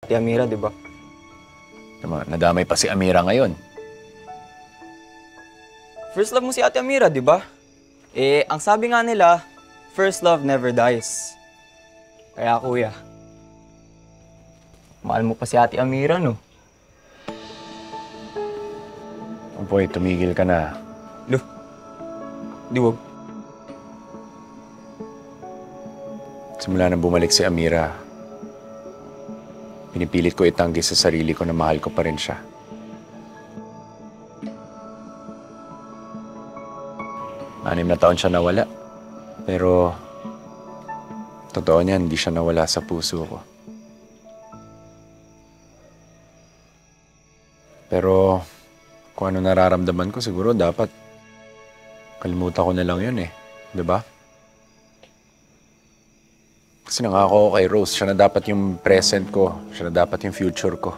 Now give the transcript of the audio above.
Ate Amira, di ba? Nadamay pa si Amira ngayon. First love mo si Ate Amira, di ba? Eh, ang sabi nga nila, first love never dies. Kaya kuya, mahal mo pa si Ate Amira, no? Oh boy, tumigil ka na. Lo, di wag. Simula nang bumalik si Amira, pinipilit ko itanggi sa sarili ko na mahal ko pa rin siya. Anim na taon siya nawala. Pero, totoo niyan, hindi siya nawala sa puso ko. Pero, kung ano nararamdaman ko, siguro dapat kalimutan ko na lang yun eh. Diba? Kasi nangako ako kay Rose, siya na dapat yung present ko, siya na dapat yung future ko.